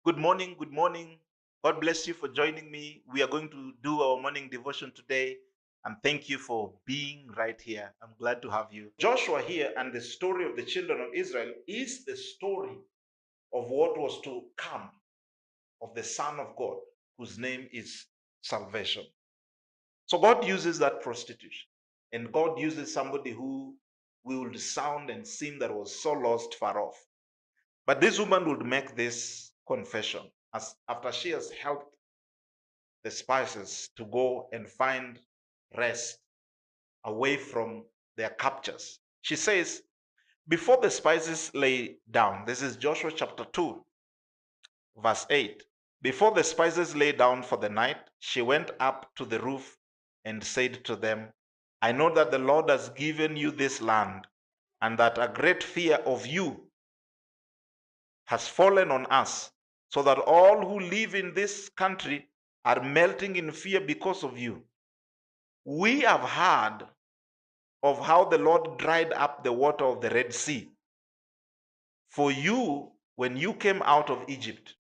Good morning. Good morning. God bless you for joining me. We are going to do our morning devotion today. And thank you for being right here. I'm glad to have you. Joshua here and the story of the children of Israel is the story of what was to come of the Son of God, whose name is salvation. So God uses that prostitution, and God uses somebody who will sound and seem that was so lost far off. But this woman would make this confession as after she has helped the spices to go and find rest away from their captures. She says, before the spices lay down, this is Joshua chapter 2, verse 8. Before the spices lay down for the night, she went up to the roof and said to them, I know that the Lord has given you this land, and that a great fear of you has fallen on us, so that all who live in this country are melting in fear because of you. We have heard of how the Lord dried up the water of the Red Sea for you when you came out of Egypt,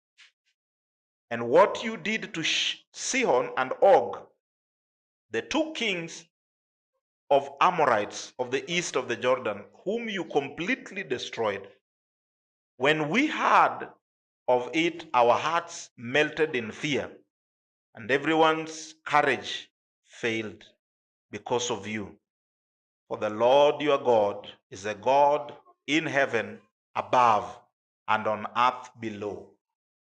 and what you did to Sihon and Og, the two kings of Amorites of the east of the Jordan, whom you completely destroyed. When we heard of it, our hearts melted in fear, and everyone's courage failed because of you. For the Lord your God is a God in heaven above and on earth below.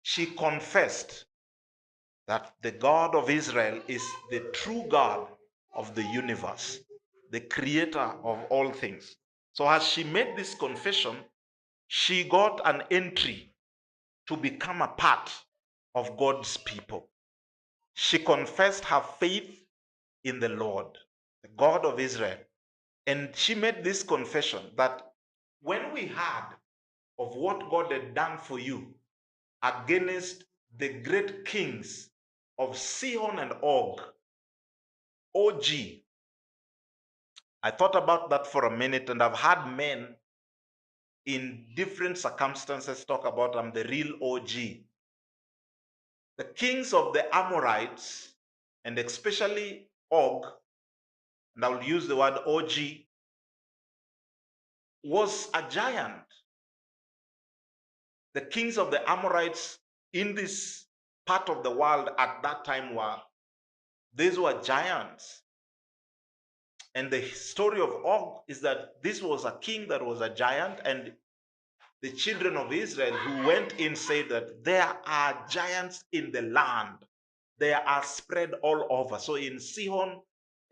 She confessed that the God of Israel is the true God of the universe, the creator of all things. So as she made this confession, she got an entry to become a part of God's people. She confessed her faith in the Lord, the God of Israel. And she made this confession that when we heard of what God had done for you against the great kings of Sihon and Og, I thought about that for a minute, and I've had men in different circumstances talk about I'm the real OG. The kings of the Amorites, and especially Og, and I will use the word OG, was a giant. The kings of the Amorites in this part of the world at that time these were giants. And the story of Og is that this was a king that was a giant, and the children of Israel who went in said that there are giants in the land. They are spread all over. So in Sihon,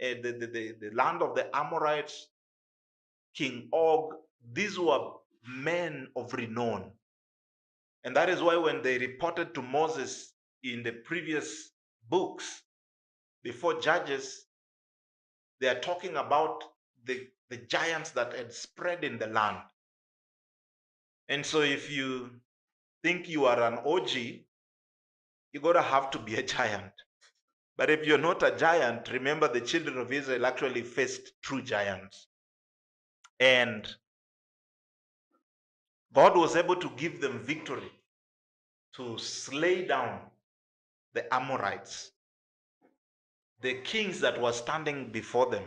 the land of the Amorites, King Og, these were men of renown. And that is why when they reported to Moses in the previous books, before Judges, they are talking about the giants that had spread in the land. And so if you think you are an OG, you're going to have to be a giant. But if you're not a giant, remember the children of Israel actually faced true giants. And God was able to give them victory to slay down the Amorites, the kings that were standing before them.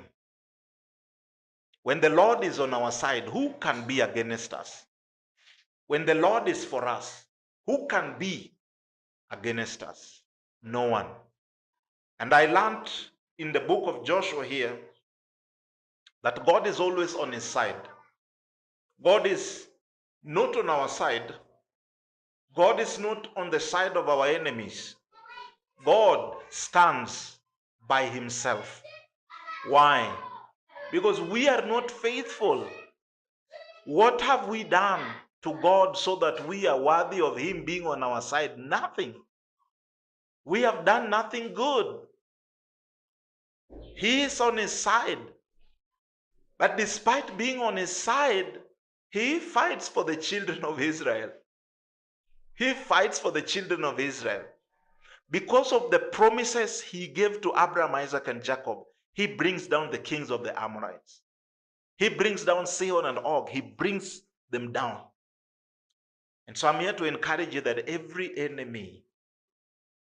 When the Lord is on our side, who can be against us? When the Lord is for us, who can be against us? No one. And I learned in the book of Joshua here that God is always on his side. God is not on our side. God is not on the side of our enemies. God stands by himself. Why? Because we are not faithful. What have we done to God so that we are worthy of him being on our side? Nothing. We have done nothing good. He is on his side. But despite being on his side, he fights for the children of Israel. He fights for the children of Israel. Because of the promises he gave to Abraham, Isaac, and Jacob, he brings down the kings of the Amorites. He brings down Sihon and Og. He brings them down. And so I'm here to encourage you that every enemy